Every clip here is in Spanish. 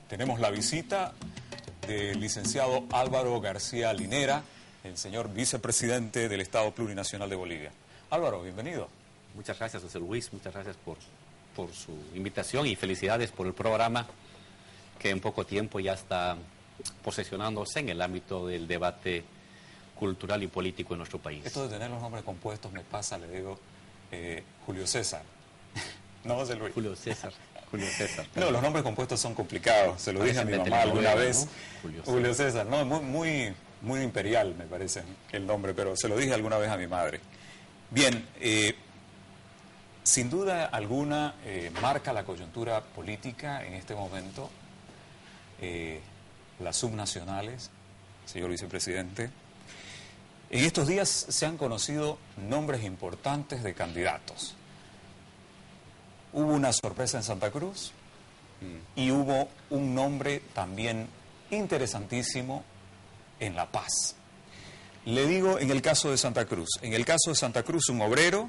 tenemos la visita del licenciado Álvaro García Linera, el señor vicepresidente del Estado Plurinacional de Bolivia. Álvaro, bienvenido. Muchas gracias, José Luis, muchas gracias por su invitación y felicidades por el programa que en poco tiempo ya está posesionándose en el ámbito del debate cultural y político en nuestro país. Esto de tener los nombres compuestos me pasa, le digo, Julio César. No, José Luis. Julio César. No, los nombres compuestos son complicados, se lo dije a mi mamá alguna vez. ¿No? Julio César, no, muy imperial me parece el nombre, pero se lo dije alguna vez a mi madre. Bien, sin duda alguna marca la coyuntura política en este momento, las subnacionales, señor vicepresidente. En estos días se han conocido nombres importantes de candidatos. Hubo una sorpresa en Santa Cruz y hubo un nombre también interesantísimo en La Paz. Le digo en el caso de Santa Cruz. En el caso de Santa Cruz un obrero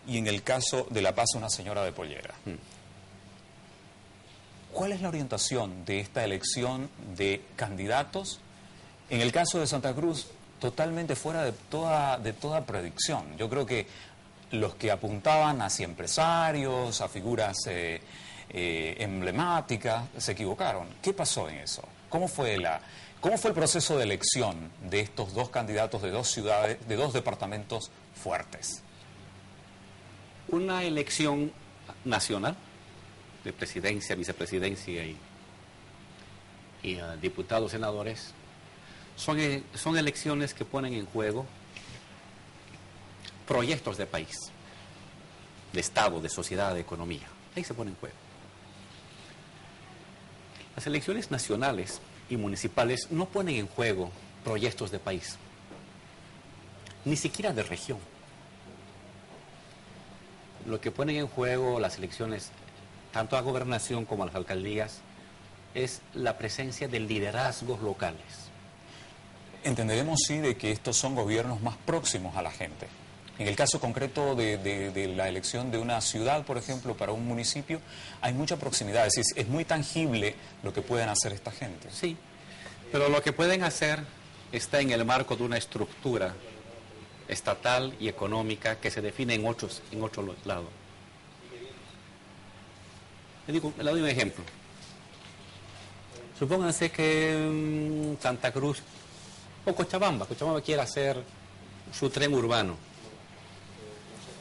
y en el caso de La Paz una señora de pollera. ¿Cuál es la orientación de esta elección de candidatos? En el caso de Santa Cruz, totalmente fuera de toda predicción. Yo creo que los que apuntaban hacia empresarios, a figuras emblemáticas, se equivocaron. ¿Qué pasó en eso? ¿Cómo fue el proceso de elección de estos dos candidatos de dos ciudades, de dos departamentos fuertes? Una elección nacional de presidencia, vicepresidencia y diputados, senadores, son elecciones que ponen en juego proyectos de país, de Estado, de sociedad, de economía. Ahí se pone en juego. Las elecciones nacionales y municipales no ponen en juego proyectos de país, ni siquiera de región. Lo que ponen en juego las elecciones, tanto a gobernación como a las alcaldías, es la presencia de liderazgos locales. Entenderemos, sí, de que estos son gobiernos más próximos a la gente. En el caso concreto de la elección de una ciudad, por ejemplo, para un municipio, hay mucha proximidad, es muy tangible lo que pueden hacer esta gente. Sí, pero lo que pueden hacer está en el marco de una estructura estatal y económica que se define en otros lados. Le doy un ejemplo. Supónganse que Santa Cruz o Cochabamba quiere hacer su tren urbano.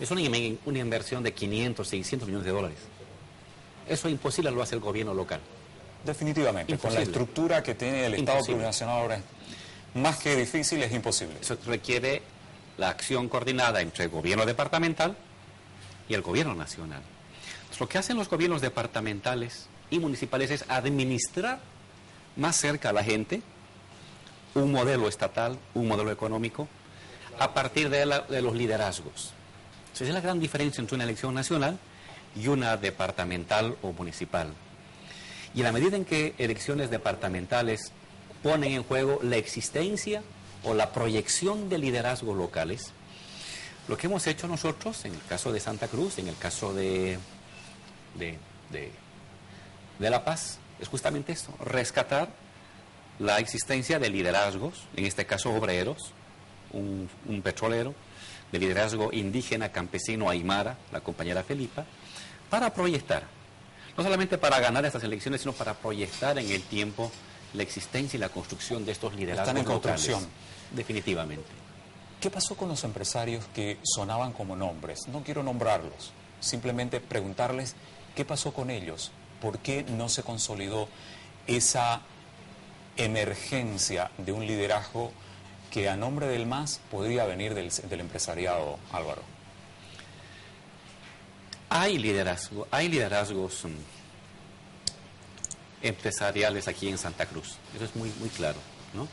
Es una inversión de 500, 600 millones de dólares. Eso es imposible, lo hace el gobierno local. Definitivamente, imposible. Con la estructura que tiene el Estado plurinacional ahora, más que difícil, es imposible. Eso requiere la acción coordinada entre el gobierno departamental y el gobierno nacional. Entonces, lo que hacen los gobiernos departamentales y municipales es administrar más cerca a la gente un modelo estatal, un modelo económico, a partir de los liderazgos. Esa es la gran diferencia entre una elección nacional y una departamental o municipal. Y en la medida en que elecciones departamentales ponen en juego la existencia o la proyección de liderazgos locales, lo que hemos hecho nosotros, en el caso de Santa Cruz, en el caso de La Paz, es justamente esto, rescatar la existencia de liderazgos, en este caso obreros, un petrolero, de liderazgo indígena, campesino, aymara, la compañera Felipa, para proyectar, no solamente para ganar estas elecciones, sino para proyectar en el tiempo la existencia y la construcción de estos liderazgos locales. Están en construcción. Definitivamente. ¿Qué pasó con los empresarios que sonaban como nombres? No quiero nombrarlos, simplemente preguntarles qué pasó con ellos, por qué no se consolidó esa emergencia de un liderazgo que a nombre del MAS podría venir del empresariado, Álvaro. Hay liderazgos empresariales aquí en Santa Cruz, eso es muy claro, ¿no?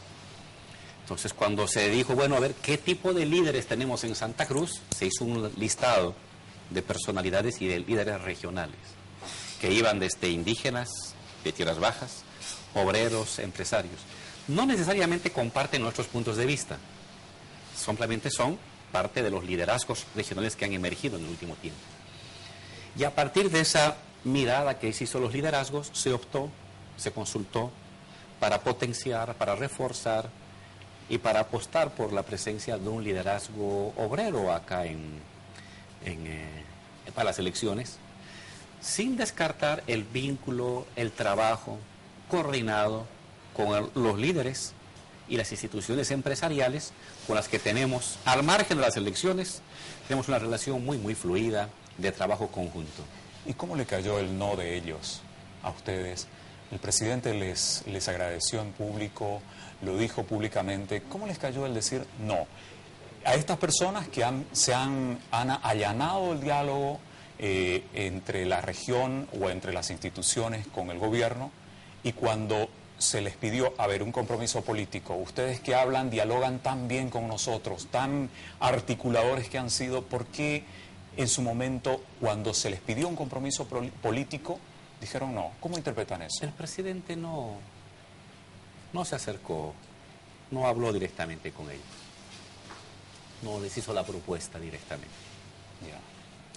Entonces, cuando se dijo, bueno, a ver, ¿qué tipo de líderes tenemos en Santa Cruz? Se hizo un listado de personalidades y de líderes regionales, que iban desde indígenas, de tierras bajas, obreros, empresarios. No necesariamente comparten nuestros puntos de vista, simplemente son parte de los liderazgos regionales que han emergido en el último tiempo. Y a partir de esa mirada que se hizo los liderazgos, se optó se consultó para potenciar, para reforzar y para apostar por la presencia de un liderazgo obrero acá para las elecciones, sin descartar el vínculo, el trabajo coordinado con los líderes y las instituciones empresariales con las que tenemos, al margen de las elecciones, tenemos una relación muy fluida de trabajo conjunto. ¿Y cómo le cayó el no de ellos a ustedes? El presidente les agradeció en público, lo dijo públicamente. ¿Cómo les cayó el decir no? A estas personas que han allanado el diálogo entre la región o entre las instituciones con el gobierno, y cuando se les pidió un compromiso político, ustedes que hablan, dialogan tan bien con nosotros, tan articuladores que han sido, ¿por qué en su momento, cuando se les pidió un compromiso político, dijeron no? ¿Cómo interpretan eso? El presidente no se acercó, no habló directamente con ellos, no les hizo la propuesta directamente. Ya.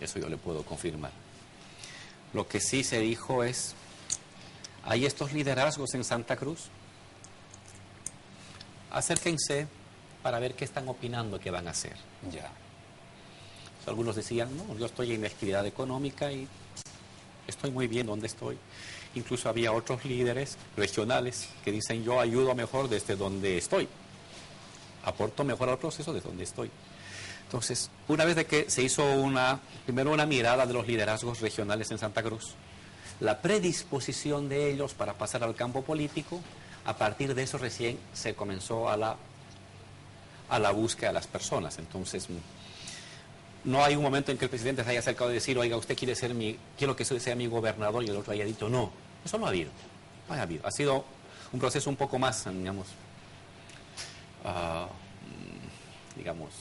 Eso yo le puedo confirmar. Lo que sí se dijo es, hay estos liderazgos en Santa Cruz, acérquense para ver qué están opinando que van a hacer. Ya. Algunos decían, no, yo estoy en actividad económica y estoy muy bien donde estoy. Incluso había otros líderes regionales que dicen, yo ayudo mejor desde donde estoy, aporto mejor al proceso desde donde estoy. Entonces, una vez de que se hizo primero una mirada de los liderazgos regionales en Santa Cruz, la predisposición de ellos para pasar al campo político, a partir de eso recién se comenzó a la búsqueda de las personas. Entonces, no hay un momento en que el presidente se haya acercado a decir, oiga, usted quiero que sea mi gobernador, y el otro haya dicho no. Eso no ha habido. No ha habido. Ha sido un proceso un poco más, digamos,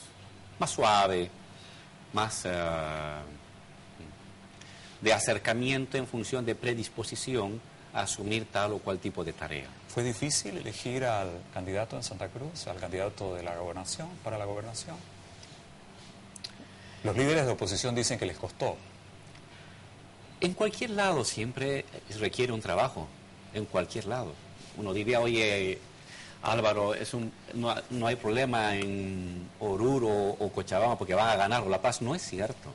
más suave, más de acercamiento en función de predisposición a asumir tal o cual tipo de tarea. ¿Fue difícil elegir al candidato en Santa Cruz, al candidato de la gobernación, para la gobernación? Los líderes de oposición dicen que les costó. En cualquier lado siempre requiere un trabajo, en cualquier lado. Uno diría, oye, Álvaro, no hay problema en Oruro o Cochabamba porque van a ganar La Paz. No es cierto.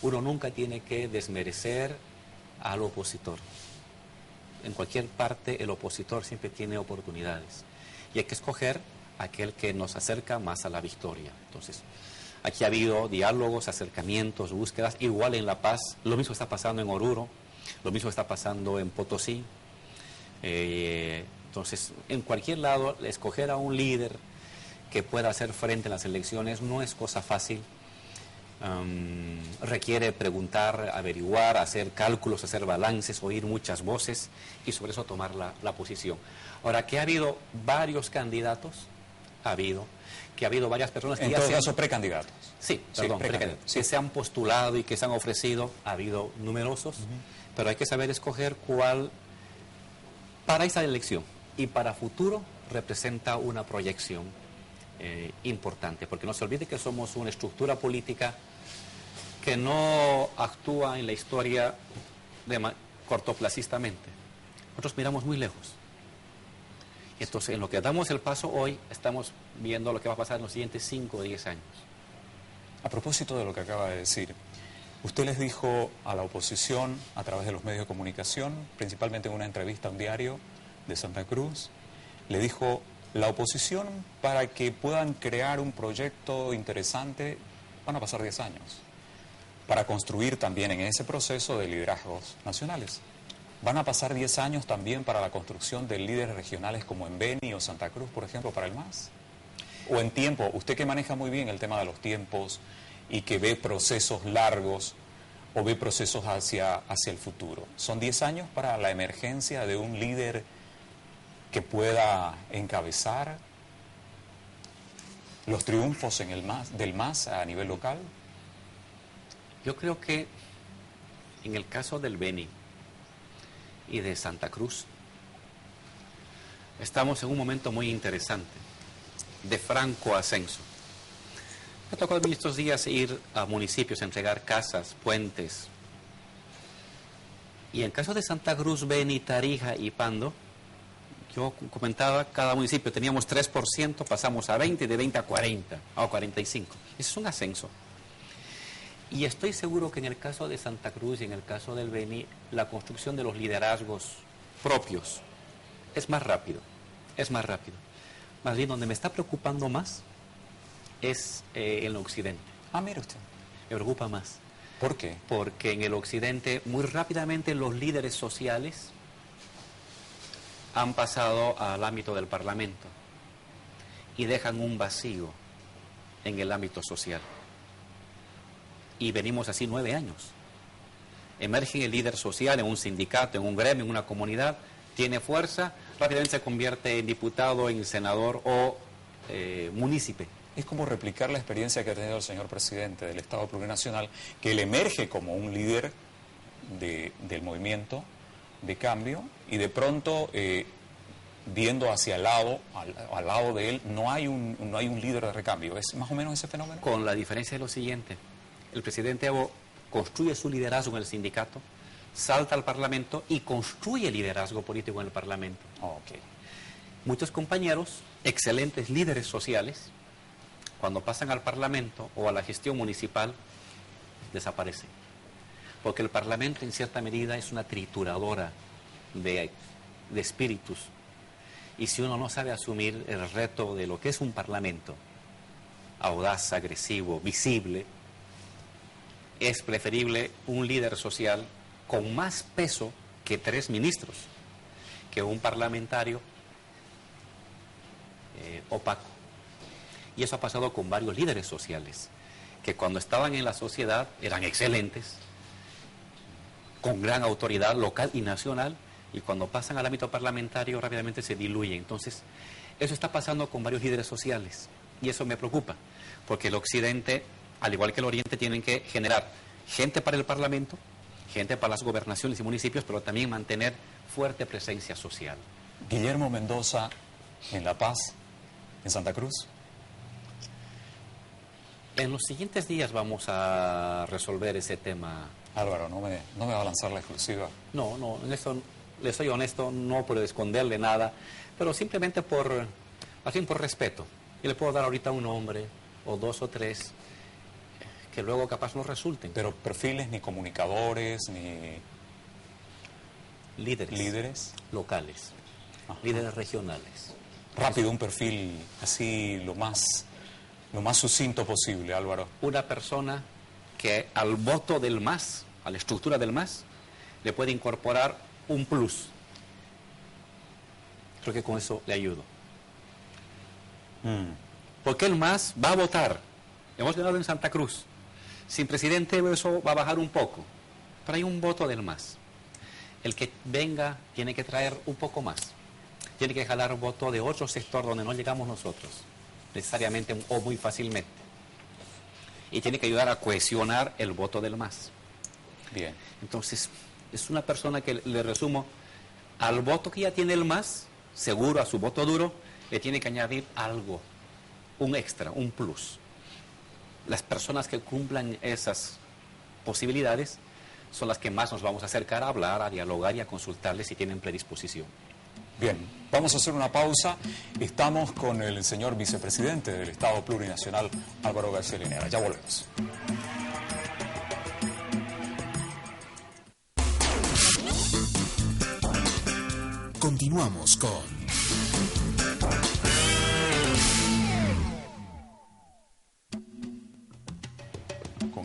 Uno nunca tiene que desmerecer al opositor. En cualquier parte el opositor siempre tiene oportunidades. Y hay que escoger aquel que nos acerca más a la victoria. Entonces, aquí ha habido diálogos, acercamientos, búsquedas. Igual en La Paz, lo mismo está pasando en Oruro, lo mismo está pasando en Potosí. Entonces, en cualquier lado, escoger a un líder que pueda hacer frente a las elecciones no es cosa fácil. Requiere preguntar, averiguar, hacer cálculos, hacer balances, oír muchas voces y sobre eso tomar la posición. Ahora, que ha habido varios candidatos, ha habido varias personas que en todo caso precandidatos. Sí, perdón, precandidatos, que se han postulado y que se han ofrecido, ha habido numerosos, pero hay que saber escoger cuál para esa elección y para futuro representa una proyección importante, porque no se olvide que somos una estructura política que no actúa en la historia cortoplacistamente. Nosotros miramos muy lejos. Entonces, en lo que damos el paso hoy, estamos viendo lo que va a pasar en los siguientes 5 o 10 años. A propósito de lo que acaba de decir, usted les dijo a la oposición, a través de los medios de comunicación, principalmente en una entrevista a un diario de Santa Cruz, le dijo, la oposición, para que puedan crear un proyecto interesante, van a pasar 10 años, para construir también en ese proceso de liderazgos nacionales. ¿Van a pasar 10 años también para la construcción de líderes regionales como en Beni o Santa Cruz, por ejemplo, para el MAS? O en tiempo, usted que maneja muy bien el tema de los tiempos y que ve procesos largos o ve procesos hacia el futuro, ¿son 10 años para la emergencia de un líder que pueda encabezar los triunfos del MAS a nivel local? Yo creo que en el caso del Beni y de Santa Cruz, estamos en un momento muy interesante, de franco ascenso. Me ha tocado en estos días ir a municipios a entregar casas, puentes, Y en caso de Santa Cruz, Beni, Tarija y Pando, yo comentaba, cada municipio teníamos 3%, pasamos a 20, de 20 a 40, a 45. Eso es un ascenso. Y estoy seguro que en el caso de Santa Cruz y en el caso del Beni, la construcción de los liderazgos propios es más rápido, es más rápido. Más bien, donde me está preocupando más es en el occidente. Ah, mire usted. Me preocupa más. ¿Por qué? Porque en el occidente, muy rápidamente, los líderes sociales han pasado al ámbito del parlamento y dejan un vacío en el ámbito social. Y venimos así 9 años. Emerge el líder social en un sindicato, en un gremio, en una comunidad, tiene fuerza, rápidamente se convierte en diputado, en senador o munícipe. Es como replicar la experiencia que ha tenido el señor presidente del Estado Plurinacional, que él emerge como un líder del movimiento de cambio y de pronto, viendo hacia el lado, al lado de él, no hay un líder de recambio. ¿Es más o menos ese fenómeno? Con la diferencia de lo siguiente: el presidente Evo construye su liderazgo en el sindicato, salta al Parlamento y construye liderazgo político en el Parlamento. Ok. Muchos compañeros, excelentes líderes sociales, cuando pasan al Parlamento o a la gestión municipal, desaparecen. Porque el Parlamento, en cierta medida, es una trituradora de espíritus. Y si uno no sabe asumir el reto de lo que es un Parlamento, audaz, agresivo, visible, es preferible un líder social con más peso que 3 ministros, que un parlamentario opaco. Y eso ha pasado con varios líderes sociales, que cuando estaban en la sociedad eran excelentes, con gran autoridad local y nacional, y cuando pasan al ámbito parlamentario rápidamente se diluyen. Entonces, eso está pasando con varios líderes sociales, y eso me preocupa, porque el occidente, al igual que el oriente, tienen que generar gente para el parlamento, gente para las gobernaciones y municipios, pero también mantener fuerte presencia social. Guillermo Mendoza en La Paz, en Santa Cruz. En los siguientes días vamos a resolver ese tema. Álvaro, no me va a lanzar la exclusiva. No, en eso le soy honesto, no por esconderle nada, pero simplemente por respeto. Y le puedo dar ahorita un nombre, o 2 o 3, que luego capaz no resulten. Pero perfiles, ni comunicadores, ni líderes locales, Ajá. líderes regionales. Rápido, un perfil así lo más sucinto posible, Álvaro. Una persona que al voto del MAS, a la estructura del MAS, le puede incorporar un plus. Creo que con eso le ayudo. Porque el MAS va a votar. Hemos ganado en Santa Cruz. Sin presidente eso va a bajar un poco. Pero hay un voto del MAS. El que venga tiene que traer un poco más. Tiene que jalar voto de otro sector donde no llegamos nosotros, necesariamente o muy fácilmente. Y tiene que ayudar a cohesionar el voto del MAS. Bien. Entonces, es una persona que, le resumo, al voto que ya tiene el MAS, seguro a su voto duro, le tiene que añadir algo, un extra, un plus. Las personas que cumplan esas posibilidades son las que más nos vamos a acercar a hablar, a dialogar y a consultarles si tienen predisposición. Bien, vamos a hacer una pausa. Estamos con el señor vicepresidente del Estado Plurinacional, Álvaro García Linera. Ya volvemos. Continuamos con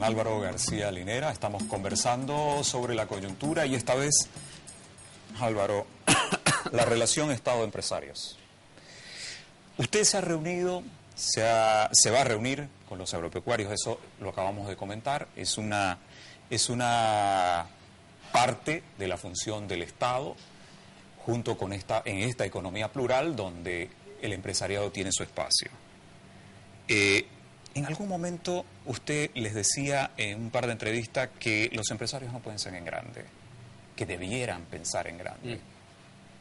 Álvaro García Linera. Estamos conversando sobre la coyuntura y esta vez, Álvaro, la relación Estado-empresarios. Usted se ha reunido, se va a reunir con los agropecuarios, eso lo acabamos de comentar, es una parte de la función del Estado, junto con en esta economía plural donde el empresariado tiene su espacio. En algún momento usted les decía en un par de entrevistas que los empresarios no pueden ser en grande, que debieran pensar en grande.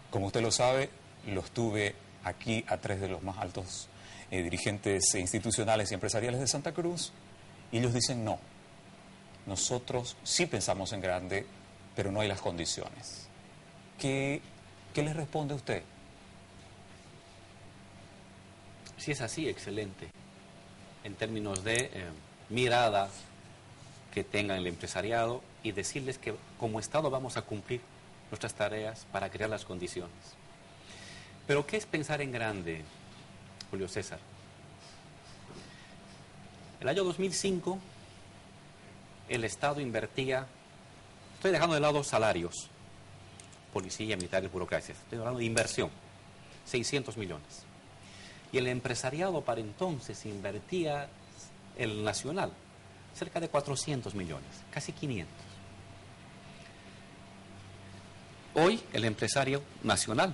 Como usted lo sabe, los tuve aquí a 3 de los más altos dirigentes institucionales y empresariales de Santa Cruz, y ellos dicen no, nosotros sí pensamos en grande, pero no hay las condiciones. ¿Qué le responde usted? Si es así, excelente. En términos de mirada que tengan el empresariado y decirles que como Estado vamos a cumplir nuestras tareas para crear las condiciones. Pero ¿qué es pensar en grande, Julio César? El año 2005, el Estado invertía, estoy dejando de lado salarios, policía, militares, burocracias, estoy hablando de inversión, 600 millones. Y el empresariado para entonces invertía, el nacional, cerca de 400 millones, casi 500. Hoy el empresario nacional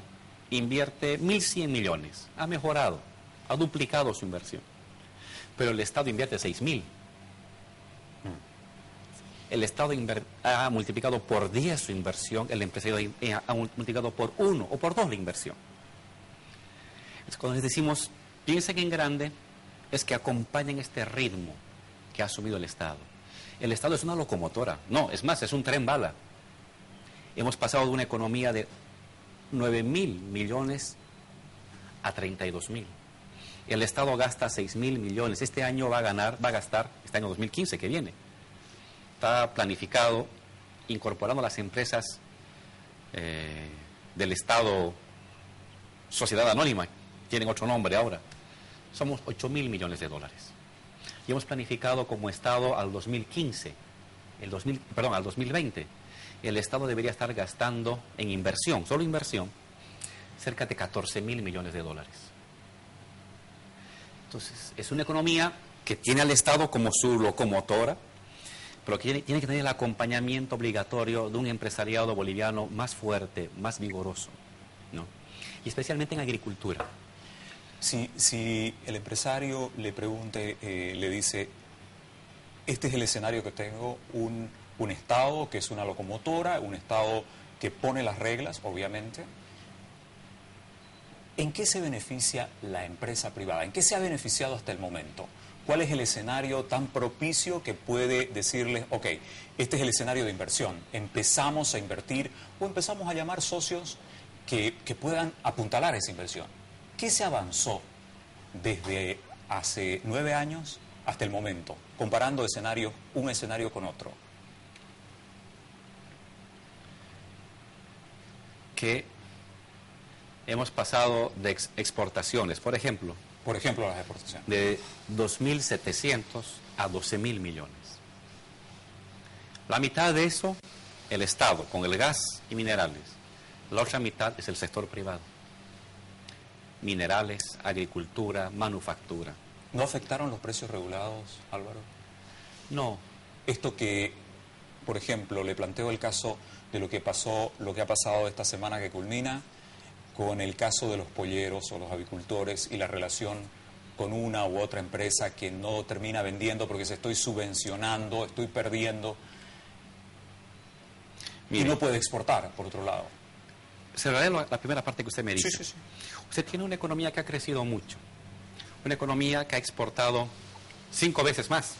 invierte 1.100 millones, ha mejorado, ha duplicado su inversión, pero el Estado invierte 6.000. El Estado ha multiplicado por 10 su inversión, el empresario ha multiplicado por 1 o por 2 la inversión. Entonces, cuando les decimos, piensen en grande, es que acompañen este ritmo que ha asumido el Estado. El Estado es una locomotora, no, es más, es un tren bala. Hemos pasado de una economía de 9.000 millones a 32.000. El Estado gasta 6.000 millones. Este año va a gastar, este año 2015 que viene, está planificado, incorporando a las empresas del Estado, Sociedad Anónima, tienen otro nombre ahora, somos 8.000 millones de dólares. Y hemos planificado como Estado al 2015, al 2020, el Estado debería estar gastando en inversión, solo inversión, cerca de 14.000 millones de dólares. Entonces, es una economía que tiene al Estado como su locomotora, pero que tiene que tener el acompañamiento obligatorio de un empresariado boliviano más fuerte, más vigoroso, ¿no? Y especialmente en agricultura. Si el empresario le pregunte, le dice, este es el escenario que tengo, un Estado que es una locomotora, un Estado que pone las reglas, obviamente, ¿en qué se beneficia la empresa privada? ¿En qué se ha beneficiado hasta el momento? ¿Cuál es el escenario tan propicio que puede decirles, ok, este es el escenario de inversión, empezamos a invertir o empezamos a llamar socios que puedan apuntalar esa inversión? ¿Qué se avanzó desde hace 9 años hasta el momento, comparando un escenario con otro? Que hemos pasado de exportaciones, por ejemplo, las exportaciones, de 2.700 a 12.000 millones. La mitad de eso, el Estado, con el gas y minerales. La otra mitad es el sector privado. Minerales, agricultura, manufactura. ¿No afectaron los precios regulados, Álvaro? No. Esto que, por ejemplo, le planteo el caso de lo que ha pasado esta semana que culmina, con el caso de los polleros o los avicultores y la relación con una u otra empresa que no termina vendiendo porque se estoy subvencionando, estoy perdiendo. Mire, y no puede exportar, por otro lado. Cerraré la primera parte que usted me dice. Sí. Usted tiene una economía que ha crecido mucho, una economía que ha exportado 5 veces más,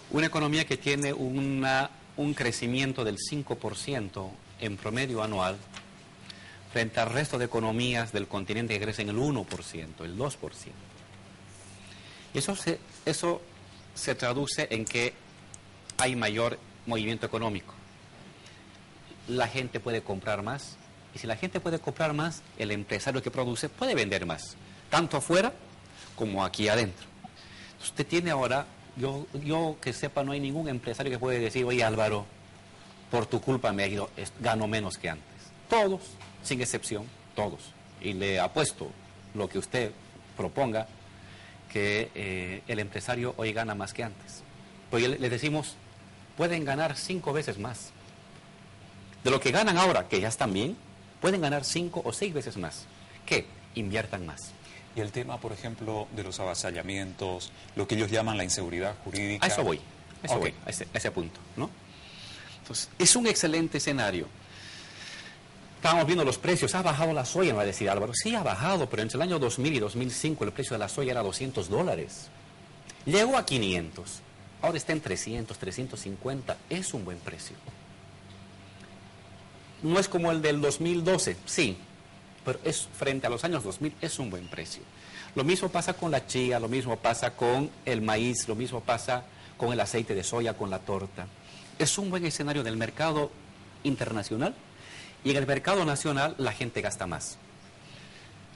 una economía que tiene un crecimiento del 5% en promedio anual, frente al resto de economías del continente que crecen el 1%, el 2%. Y eso se traduce en que hay mayor movimiento económico. La gente puede comprar más, y si la gente puede comprar más, el empresario que produce puede vender más, tanto afuera como aquí adentro. Usted tiene ahora, yo que sepa, no hay ningún empresario que puede decir, oye Álvaro, por tu culpa gano menos que antes. Todos, sin excepción, todos. Y le apuesto lo que usted proponga, que el empresario hoy gana más que antes. Pues le decimos, pueden ganar 5 veces más. De lo que ganan ahora, que ya están bien, pueden ganar 5 o 6 veces más. ¿Qué? Inviertan más. Y el tema, por ejemplo, de los avasallamientos, lo que ellos llaman la inseguridad jurídica. A eso voy, a ese punto, ¿no? Entonces, es un excelente escenario. Estábamos viendo los precios, ha bajado la soya, me va a decir Álvaro. Sí, ha bajado, pero entre el año 2000 y 2005 el precio de la soya era $200. Llegó a 500, ahora está en 300, 350, es un buen precio. no es como el del 2012, sí, pero es frente a los años 2000 es un buen precio. Lo mismo pasa con la chía, lo mismo pasa con el maíz, lo mismo pasa con el aceite de soya, con la torta. Es un buen escenario del mercado internacional y en el mercado nacional la gente gasta más.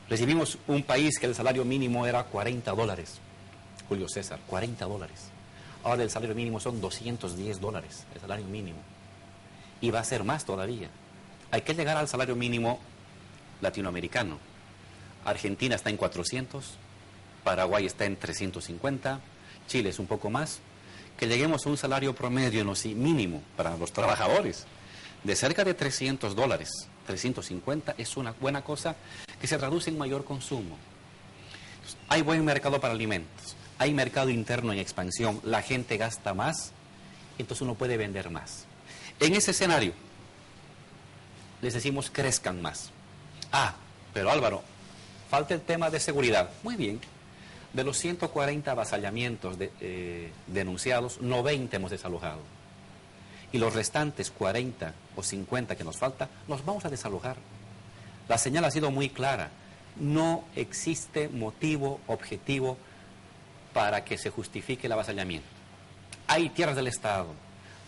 Recibimos un país que el salario mínimo era $40, Julio César, $40. Ahora el salario mínimo son $210, el salario mínimo. Y va a ser más todavía. Hay que llegar al salario mínimo latinoamericano. Argentina está en 400, Paraguay está en 350, Chile es un poco más. Que lleguemos a un salario promedio mínimo para los trabajadores de cerca de $300, 350 es una buena cosa que se traduce en mayor consumo. Hay buen mercado para alimentos, hay mercado interno en expansión, la gente gasta más, entonces uno puede vender más. En ese escenario, les decimos crezcan más. Ah, pero Álvaro, falta el tema de seguridad. Muy bien, de los 140 avasallamientos denunciados, 90 hemos desalojado. Y los restantes 40 o 50 que nos falta, los vamos a desalojar. La señal ha sido muy clara. No existe motivo objetivo para que se justifique el avasallamiento. Hay tierras del Estado.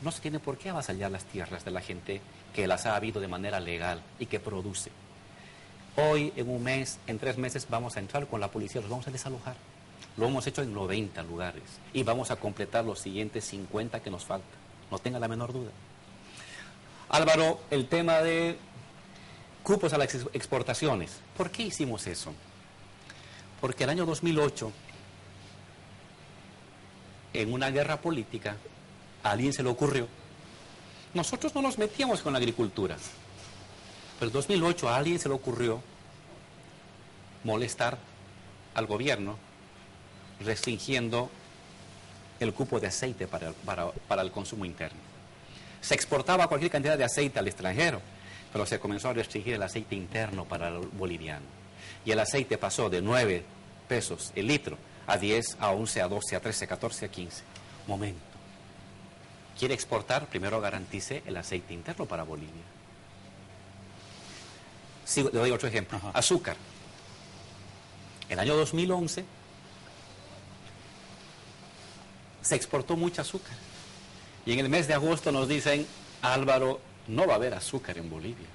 No se tiene por qué avasallar las tierras de la gente que las ha habido de manera legal y que produce. Hoy, en un mes, en 3 meses, vamos a entrar con la policía, los vamos a desalojar. Lo hemos hecho en 90 lugares y vamos a completar los siguientes 50 que nos faltan. No tenga la menor duda. Álvaro, el tema de cupos a las exportaciones. ¿Por qué hicimos eso? Porque el año 2008, en una guerra política, a alguien se le ocurrió. Nosotros no nos metíamos con la agricultura. Pero en 2008 a alguien se le ocurrió molestar al gobierno restringiendo el cupo de aceite para el consumo interno. Se exportaba cualquier cantidad de aceite al extranjero, pero se comenzó a restringir el aceite interno para el boliviano. Y el aceite pasó de 9 pesos el litro a 10, a 11, a 12, a 13, a 14, a 15. Momento. ¿Quiere exportar? Primero garantice el aceite interno para Bolivia. Sí, le doy otro ejemplo. Ajá. Azúcar. En el año 2011 se exportó mucha azúcar. Y en el mes de agosto nos dicen, Álvaro, no va a haber azúcar en Bolivia.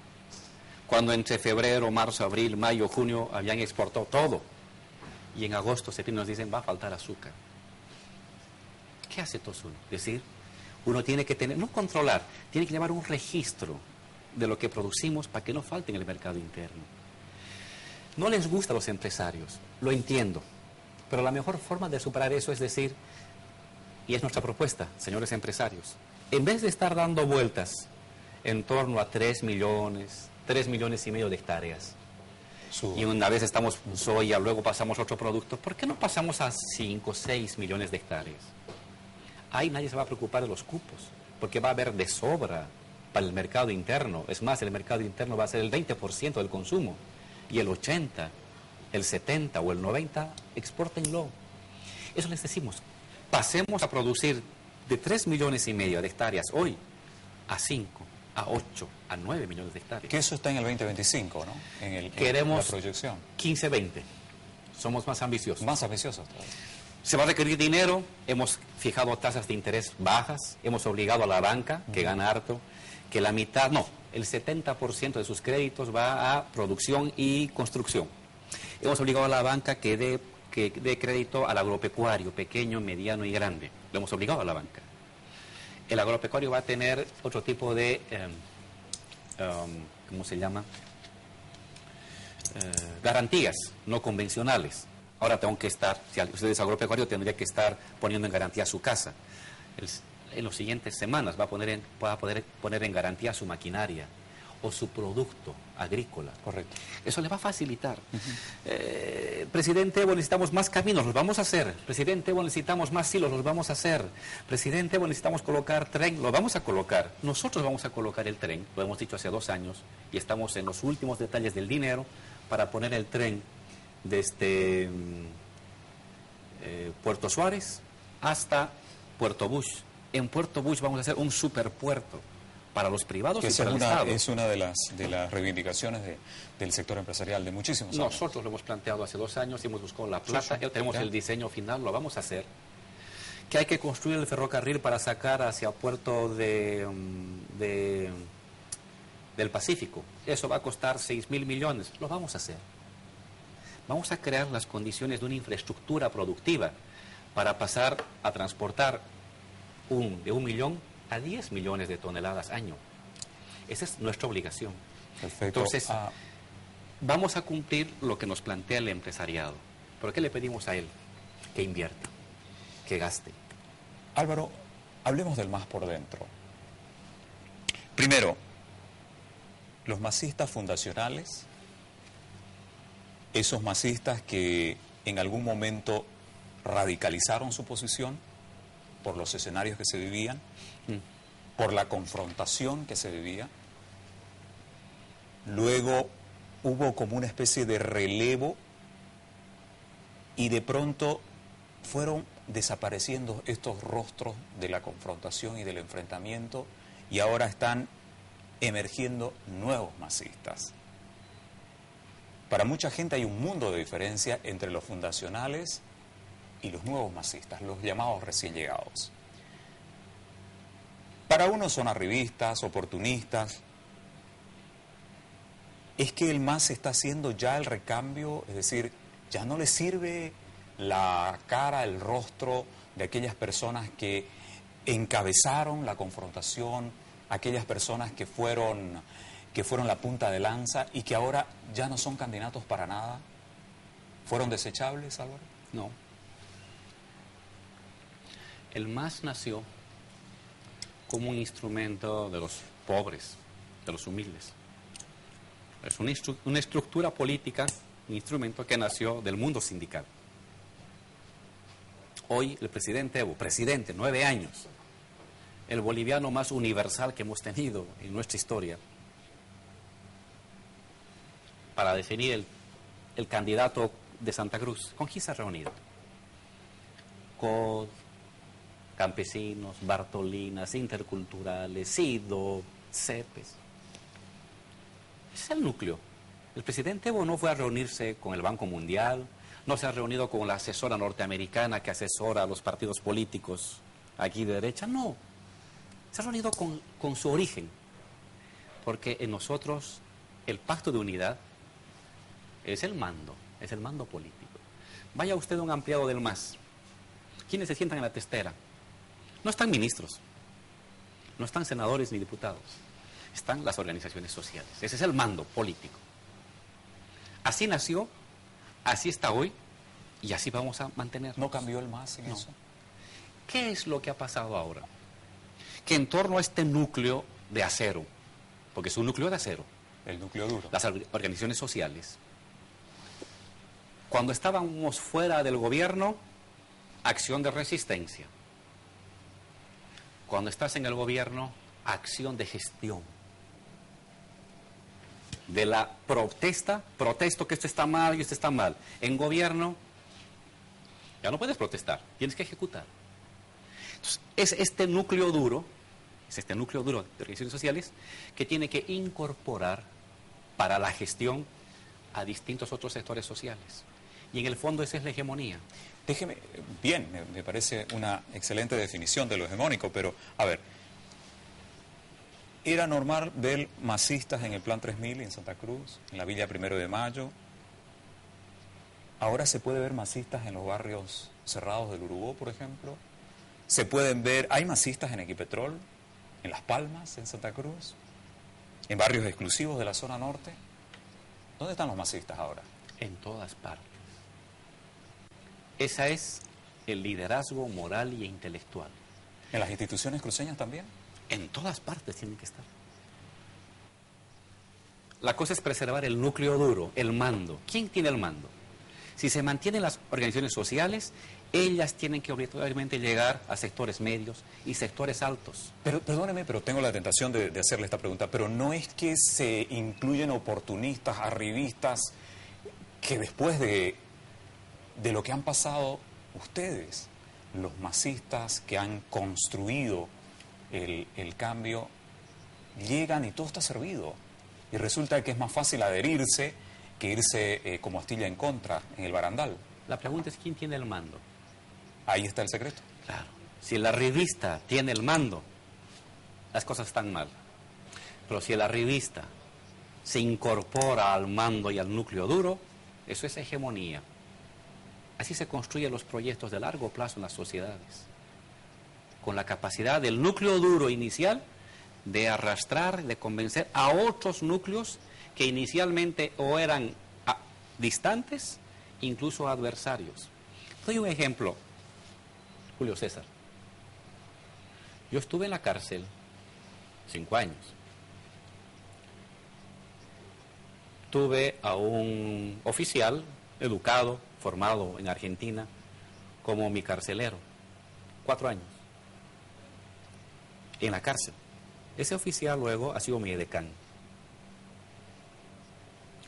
Cuando entre febrero, marzo, abril, mayo, junio habían exportado todo. Y en agosto, septiembre nos dicen, va a faltar azúcar. ¿Qué hace Tosuno? Es decir, uno tiene que tener, no controlar, tiene que llevar un registro de lo que producimos para que no falte en el mercado interno. No les gusta a los empresarios, lo entiendo, pero la mejor forma de superar eso es decir, y es nuestra propuesta, señores empresarios, en vez de estar dando vueltas en torno a 3 millones y medio de hectáreas, y una vez estamos en soya, luego pasamos a otro producto, ¿por qué no pasamos a 5 o 6 millones de hectáreas? Ahí nadie se va a preocupar de los cupos, porque va a haber de sobra para el mercado interno. Es más, el mercado interno va a ser el 20% del consumo, y el 80%, el 70% o el 90%, expórtenlo. Eso les decimos. Pasemos a producir de 3 millones y medio de hectáreas hoy a 5, a 8, a 9 millones de hectáreas. Que eso está en el 2025, ¿no? Queremos la proyección. 15-20. Somos más ambiciosos. Más ambiciosos todavía. Se va a requerir dinero, hemos fijado tasas de interés bajas, hemos obligado a la banca, que gana harto, que la mitad, no, el 70% de sus créditos va a producción y construcción. Hemos obligado a la banca que dé crédito al agropecuario, pequeño, mediano y grande. Lo hemos obligado a la banca. El agropecuario va a tener otro tipo de, ¿cómo se llama? Garantías no convencionales. Ahora tengo que estar, si usted es agropecuario, tendría que estar poniendo en garantía su casa. En las siguientes semanas va a poder poner en garantía su maquinaria o su producto agrícola. Correcto. Eso le va a facilitar. Presidente Evo, necesitamos más caminos, los vamos a hacer. Presidente Evo, necesitamos más silos, los vamos a hacer. Presidente Evo, necesitamos colocar tren, lo vamos a colocar. Nosotros vamos a colocar el tren, lo hemos dicho hace 2 años, y estamos en los últimos detalles del dinero para poner el tren desde Puerto Suárez hasta Puerto Bush. En Puerto Bush vamos a hacer un superpuerto para los privados Que y esa para el Estado. es una de las reivindicaciones del sector empresarial de muchísimos años. Nosotros lo hemos planteado hace 2 años, hemos buscado la plata, ya tenemos el diseño final, lo vamos a hacer. Que hay que construir el ferrocarril para sacar hacia Puerto del Pacífico. Eso va a costar 6.000 millones. Lo vamos a hacer. Vamos a crear las condiciones de una infraestructura productiva para pasar a transportar de 1 millón a 10 millones de toneladas año. Esa es nuestra obligación. Perfecto. Entonces, vamos a cumplir lo que nos plantea el empresariado. ¿Pero qué le pedimos a él? Que invierta, que gaste. Álvaro, hablemos del MAS por dentro. Primero, los masistas fundacionales, esos masistas que en algún momento radicalizaron su posición por los escenarios que se vivían, por la confrontación que se vivía. Luego hubo como una especie de relevo y de pronto fueron desapareciendo estos rostros de la confrontación y del enfrentamiento y ahora están emergiendo nuevos masistas. Para mucha gente hay un mundo de diferencia entre los fundacionales y los nuevos masistas, los llamados recién llegados. Para unos son arribistas, oportunistas. Es que el MAS está haciendo ya el recambio, es decir, ya no le sirve la cara, el rostro de aquellas personas que encabezaron la confrontación, aquellas personas que fueron la punta de lanza y que ahora ya no son candidatos para nada. ¿Fueron desechables, Álvaro? No. El MAS nació como un instrumento de los pobres, de los humildes. Es una estructura política, un instrumento que nació del mundo sindical. Hoy el presidente Evo, 9 años, el boliviano más universal que hemos tenido en nuestra historia, para definir el candidato de Santa Cruz. ¿Con quién se ha reunido? Con campesinos, Bartolinas, interculturales, SIDO, CEPES. Ese es el núcleo. El presidente Evo no fue a reunirse con el Banco Mundial, no se ha reunido con la asesora norteamericana que asesora a los partidos políticos aquí de derecha, no. Se ha reunido con su origen, porque en nosotros el pacto de unidad es el mando político. Vaya usted a un ampliado del MAS. ¿Quiénes se sientan en la testera? No están ministros, no están senadores ni diputados, están las organizaciones sociales. Ese es el mando político. Así nació, así está hoy y así vamos a mantener. ¿No cambió el MAS en eso? ¿Qué es lo que ha pasado ahora? Que en torno a este núcleo de acero, porque es un núcleo de acero, el núcleo duro, las organizaciones sociales, cuando estábamos fuera del gobierno, acción de resistencia. Cuando estás en el gobierno, acción de gestión. De la protesto que esto está mal y esto está mal. En gobierno, ya no puedes protestar, tienes que ejecutar. Entonces, es este núcleo duro de organizaciones sociales que tiene que incorporar para la gestión a distintos otros sectores sociales. Y en el fondo esa es la hegemonía. Déjeme, bien, me parece una excelente definición de lo hegemónico, pero, a ver, ¿era normal ver masistas en el Plan 3000 en Santa Cruz, en la Villa 1 de Mayo? Ahora se puede ver masistas en los barrios cerrados del Urubó, por ejemplo. Se pueden ver, hay masistas en Equipetrol, en Las Palmas, en Santa Cruz, en barrios exclusivos de la zona norte. ¿Dónde están los masistas ahora? En todas partes. Ese es el liderazgo moral y intelectual. ¿En las instituciones cruceñas también? En todas partes tienen que estar. La cosa es preservar el núcleo duro, el mando. ¿Quién tiene el mando? Si se mantienen las organizaciones sociales, ellas tienen que obligatoriamente llegar a sectores medios y sectores altos. Pero perdóneme, pero tengo la tentación de hacerle esta pregunta, pero no es que se incluyen oportunistas, arribistas, que después de lo que han pasado ustedes, los masistas que han construido el cambio, llegan y todo está servido. Y resulta que es más fácil adherirse que irse como astilla en contra en el barandal. La pregunta es, ¿quién tiene el mando? Ahí está el secreto. Claro. Si la revista tiene el mando, las cosas están mal. Pero si la revista se incorpora al mando y al núcleo duro, eso es hegemonía. Así se construyen los proyectos de largo plazo en las sociedades, con la capacidad del núcleo duro inicial de arrastrar, de convencer a otros núcleos que inicialmente o eran distantes, incluso adversarios. Doy un ejemplo, Julio César. Yo estuve en la cárcel 5 años. Tuve a un oficial educado, formado en Argentina, como mi carcelero. 4 años. En la cárcel. Ese oficial luego ha sido mi edecán.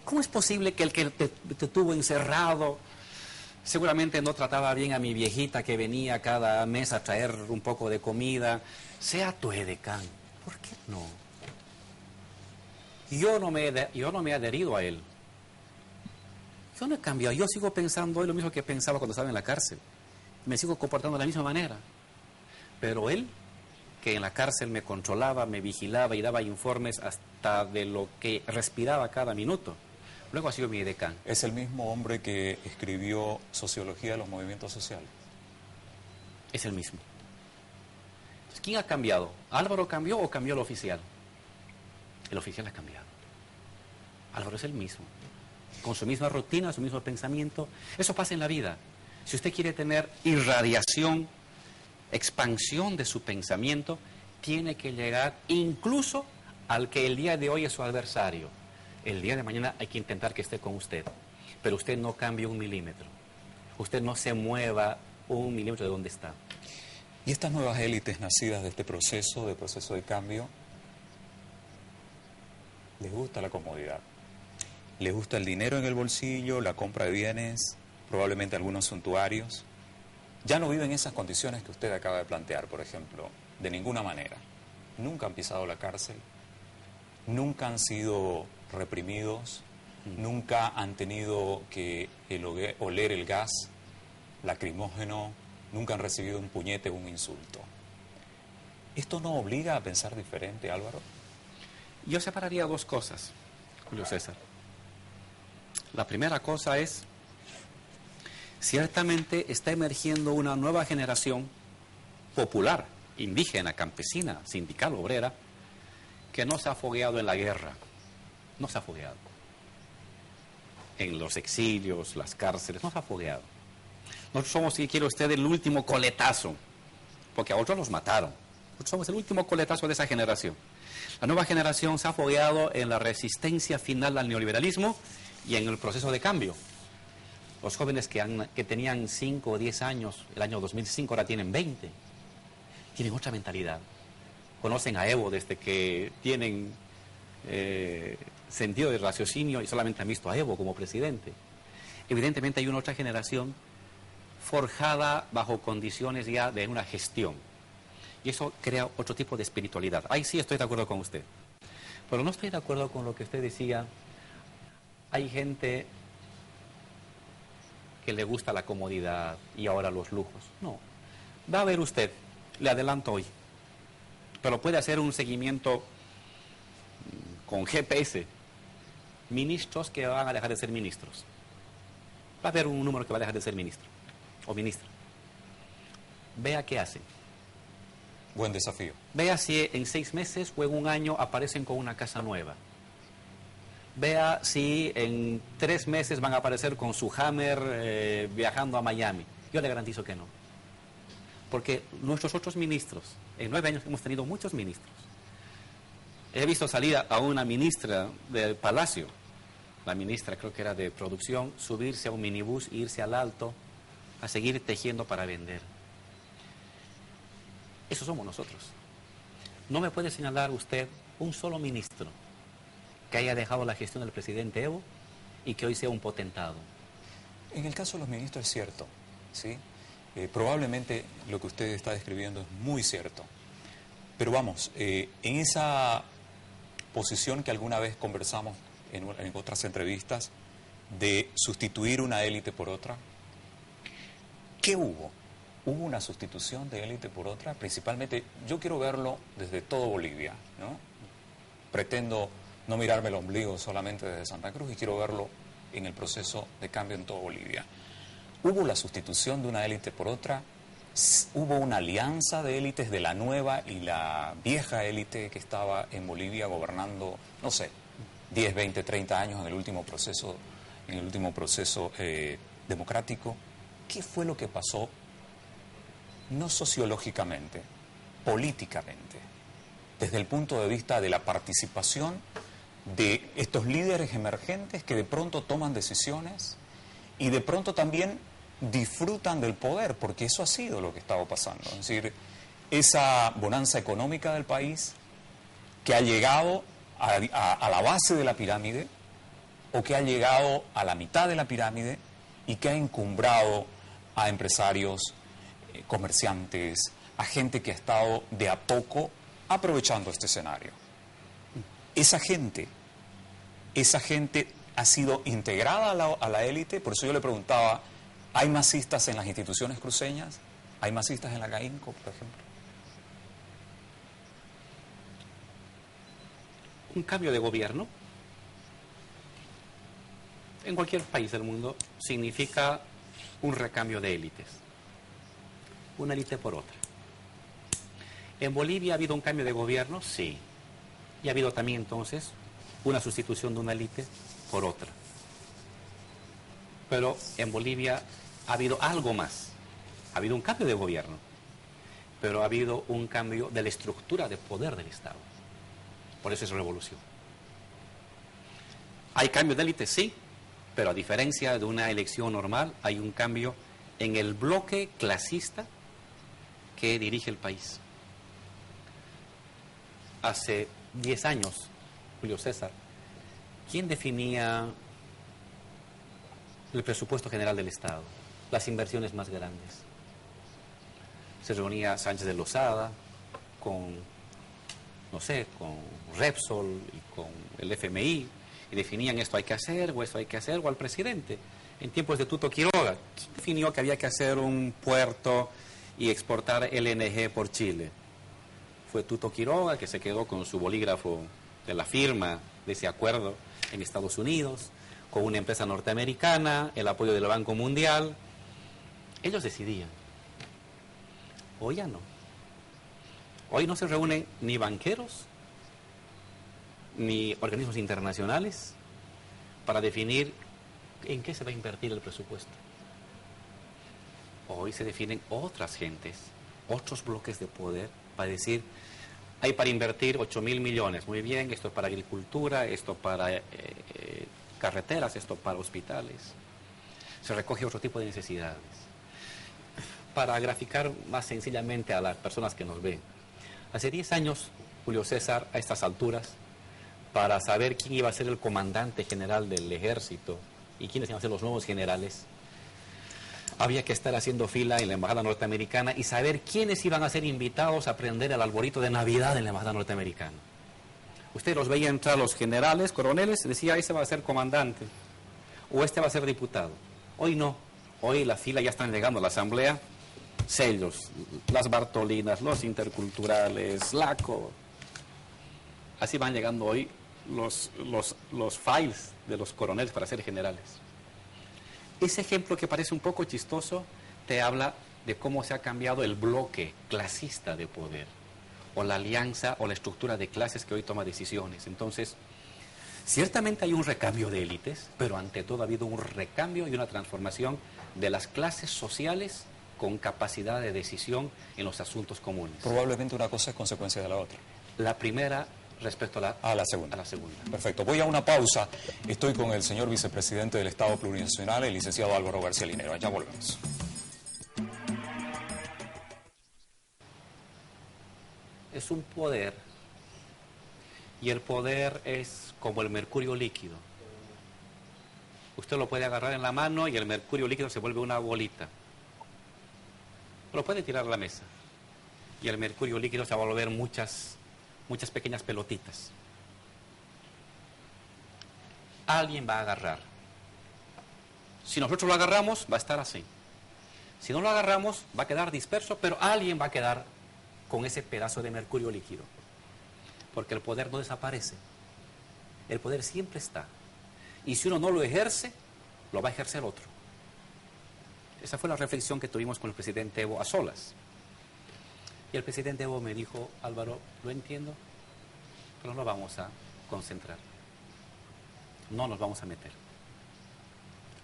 ¿Cómo es posible que el que te tuvo encerrado seguramente no trataba bien a mi viejita que venía cada mes a traer un poco de comida, sea tu edecán? ¿Por qué no? Yo no me he adherido a él. Yo no he cambiado. Yo sigo pensando hoy lo mismo que pensaba cuando estaba en la cárcel. Me sigo comportando de la misma manera. Pero él, que en la cárcel me controlaba, me vigilaba y daba informes hasta de lo que respiraba cada minuto, luego ha sido mi edecán. ¿Es el mismo hombre que escribió Sociología de los Movimientos Sociales? Es el mismo. Entonces, ¿quién ha cambiado? ¿Álvaro cambió o cambió el oficial? El oficial ha cambiado. Álvaro es el mismo, con su misma rutina, su mismo pensamiento. Eso pasa en la vida. Si usted quiere tener irradiación, expansión de su pensamiento, tiene que llegar incluso al que el día de hoy es su adversario. El día de mañana hay que intentar que esté con usted, pero usted no cambie 1 milímetro. Usted no se mueva 1 milímetro de donde está. Y estas nuevas élites nacidas de este proceso de cambio, les gusta la comodidad. Les gusta el dinero en el bolsillo, la compra de bienes, probablemente algunos suntuarios. Ya no viven esas condiciones que usted acaba de plantear, por ejemplo, de ninguna manera. Nunca han pisado la cárcel, nunca han sido reprimidos, nunca han tenido que oler el gas lacrimógeno, nunca han recibido un puñete o un insulto. ¿Esto no obliga a pensar diferente, Álvaro? Yo separaría 2 cosas, Julio César. La primera cosa es, ciertamente está emergiendo una nueva generación popular, indígena, campesina, sindical, obrera, que no se ha fogueado en la guerra, no se ha fogueado. En los exilios, las cárceles, no se ha fogueado. Nosotros somos, si quiere usted, el último coletazo, porque a otros los mataron. Nosotros somos el último coletazo de esa generación. La nueva generación se ha fogueado en la resistencia final al neoliberalismo y en el proceso de cambio. Los jóvenes que tenían 5 o 10 años el año 2005 ahora tienen 20. Tienen otra mentalidad. Conocen a Evo desde que tienen sentido de raciocinio y solamente han visto a Evo como presidente. Evidentemente hay una otra generación forjada bajo condiciones ya de una gestión. Y eso crea otro tipo de espiritualidad. Ahí sí estoy de acuerdo con usted. Pero no estoy de acuerdo con lo que usted decía. Hay gente que le gusta la comodidad y ahora los lujos. No. Va a ver usted, le adelanto hoy, pero puede hacer un seguimiento con GPS. Ministros que van a dejar de ser ministros. Va a haber un número que va a dejar de ser ministro o ministra. Vea qué hacen. Buen desafío. Vea si en 6 meses o en 1 año aparecen con una casa nueva. Vea si en 3 meses van a aparecer con su Hammer viajando a Miami. Yo le garantizo que no. Porque nuestros otros ministros, en 9 años hemos tenido muchos ministros. He visto salir a una ministra del Palacio, la ministra creo que era de producción, subirse a un minibús, irse al Alto, a seguir tejiendo para vender. Eso somos nosotros. No me puede señalar usted un solo ministro que haya dejado la gestión del presidente Evo y que hoy sea un potentado. En el caso de los ministros es cierto, ¿sí? Probablemente lo que usted está describiendo es muy cierto. Pero vamos, en esa posición que alguna vez conversamos en otras entrevistas de sustituir una élite por otra? ¿Qué hubo? ¿Hubo una sustitución de élite por otra? Principalmente, yo quiero verlo desde todo Bolivia, ¿no? Pretendo no mirarme el ombligo solamente desde Santa Cruz y quiero verlo en el proceso de cambio en toda Bolivia. ¿Hubo la sustitución de una élite por otra? ¿Hubo una alianza de élites de la nueva y la vieja élite que estaba en Bolivia gobernando, no sé, 10, 20, 30 años en el último proceso democrático? ¿Qué fue lo que pasó? No sociológicamente, políticamente, desde el punto de vista de la participación de estos líderes emergentes que de pronto toman decisiones y de pronto también disfrutan del poder, porque eso ha sido lo que estaba pasando. Es decir, esa bonanza económica del país que ha llegado a la base de la pirámide o que ha llegado a la mitad de la pirámide y que ha encumbrado a empresarios, comerciantes, a gente que ha estado de a poco aprovechando este escenario. Esa gente ha sido integrada a la élite. Por eso yo le preguntaba, ¿hay masistas en las instituciones cruceñas? ¿Hay masistas en la CAINCO, por ejemplo? Un cambio de gobierno en cualquier país del mundo significa un recambio de élites, una élite por otra. ¿En Bolivia ha habido un cambio de gobierno? Sí. Y ha habido también entonces una sustitución de una élite por otra. Pero en Bolivia ha habido algo más. Ha habido un cambio de gobierno, pero ha habido un cambio de la estructura de poder del Estado. Por eso es revolución. ¿Hay cambio de élite? Sí, pero a diferencia de una elección normal, hay un cambio en el bloque clasista que dirige el país. Hace 10 años, Julio César, ¿quién definía el presupuesto general del Estado? Las inversiones más grandes. Se reunía Sánchez de Lozada con, no sé, con Repsol y con el FMI y definían esto hay que hacer o esto hay que hacer, o al presidente. En tiempos de Tuto Quiroga, definió que había que hacer un puerto y exportar LNG por Chile. Fue Tuto Quiroga que se quedó con su bolígrafo de la firma de ese acuerdo en Estados Unidos, con una empresa norteamericana, el apoyo del Banco Mundial. Ellos decidían. Hoy ya no. Hoy no se reúnen ni banqueros ni organismos internacionales para definir en qué se va a invertir el presupuesto. Hoy se definen otras gentes, otros bloques de poder para decir, hay para invertir 8.000 millones, muy bien, esto para agricultura, esto para carreteras, esto para hospitales. Se recoge otro tipo de necesidades. Para graficar más sencillamente a las personas que nos ven, hace 10 años, Julio César, a estas alturas, para saber quién iba a ser el comandante general del ejército y quiénes iban a ser los nuevos generales, había que estar haciendo fila en la embajada norteamericana y saber quiénes iban a ser invitados a prender el arbolito de Navidad en la embajada norteamericana. Usted los veía entrar los generales, coroneles, decía, este va a ser comandante o este va a ser diputado. Hoy no, hoy la fila ya están llegando a la asamblea, sellos, las Bartolinas, los interculturales, LACO. Así van llegando hoy los files de los coroneles para ser generales. Ese ejemplo que parece un poco chistoso te habla de cómo se ha cambiado el bloque clasista de poder, o la alianza o la estructura de clases que hoy toma decisiones. Entonces, ciertamente hay un recambio de élites, pero ante todo ha habido un recambio y una transformación de las clases sociales con capacidad de decisión en los asuntos comunes. Probablemente una cosa es consecuencia de la otra. La primera respecto a la segunda. Perfecto. Voy a una pausa. Estoy con el señor vicepresidente del Estado Plurinacional, el licenciado Álvaro García Linero. Ya volvemos. Es un poder, y el poder es como el mercurio líquido. Usted lo puede agarrar en la mano y el mercurio líquido se vuelve una bolita. Lo puede tirar a la mesa y el mercurio líquido se va a volver muchas pequeñas pelotitas. alguien va a agarrar. Si nosotros lo agarramos, va a estar así. Si no lo agarramos, va a quedar disperso, pero alguien va a quedar con ese pedazo de mercurio líquido. Porque el poder no desaparece. El poder siempre está. Y si uno no lo ejerce, lo va a ejercer otro. Esa fue la reflexión que tuvimos con el presidente Evo a solas. Y el presidente Evo me dijo, Álvaro, lo entiendo, pero no vamos a concentrar. No nos vamos a meter.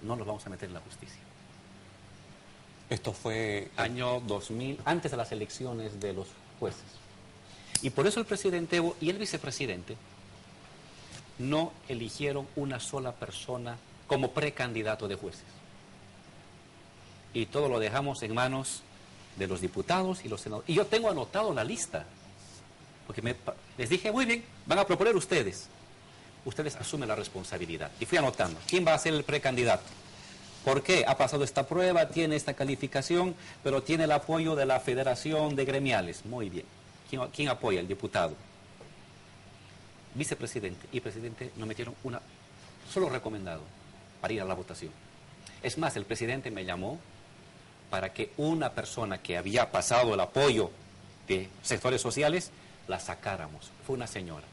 No nos vamos a meter en la justicia. Esto fue... Año 2000, antes de las elecciones de los jueces. Y por eso el presidente Evo y el vicepresidente no eligieron una sola persona como precandidato de jueces. Y todo lo dejamos en manos de los diputados y los senadores. Y yo tengo anotado la lista, porque les dije, muy bien, van a proponer ustedes. Ustedes asumen la responsabilidad. Y fui anotando, ¿quién va a ser el precandidato? ¿Por qué? Ha pasado esta prueba, tiene esta calificación, pero tiene el apoyo de la Federación de Gremiales. Muy bien. ¿Quién apoya? El diputado. Vicepresidente y presidente no metieron una solo recomendado para ir a la votación. Es más, el presidente me llamó para que una persona que había pasado el apoyo de sectores sociales la sacáramos. Fue una señora,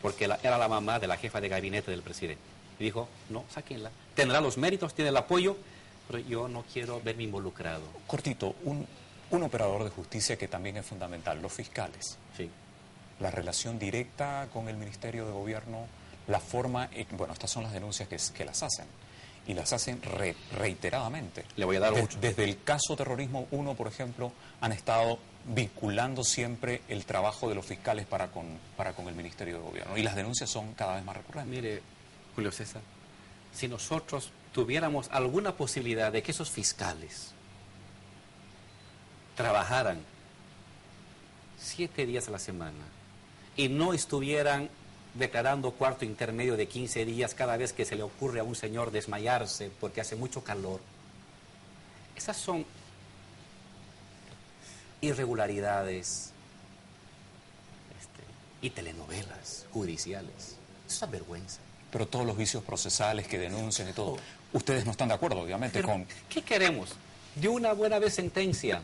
porque era la mamá de la jefa de gabinete del presidente. Y dijo, no, sáquenla. Tendrá los méritos, tiene el apoyo, pero yo no quiero verme involucrado. Cortito, un operador de justicia que también es fundamental, los fiscales. Sí. La relación directa con el Ministerio de Gobierno, la forma... Bueno, estas son las denuncias que las hacen. Y las hacen reiteradamente. Le voy a dar mucho. Desde el caso Terrorismo 1, por ejemplo, han estado vinculando siempre el trabajo de los fiscales para con el Ministerio de Gobierno. Y las denuncias son cada vez más recurrentes. Mire, Julio César, si nosotros tuviéramos alguna posibilidad de que esos fiscales trabajaran 7 días a la semana y no estuvieran declarando cuarto intermedio de 15 días cada vez que se le ocurre a un señor desmayarse porque hace mucho calor. Esas son irregularidades y telenovelas judiciales. Es una vergüenza. Pero todos los vicios procesales que denuncian y todo, ustedes no están de acuerdo, obviamente, pero, con... ¿qué queremos? De una buena vez sentencia.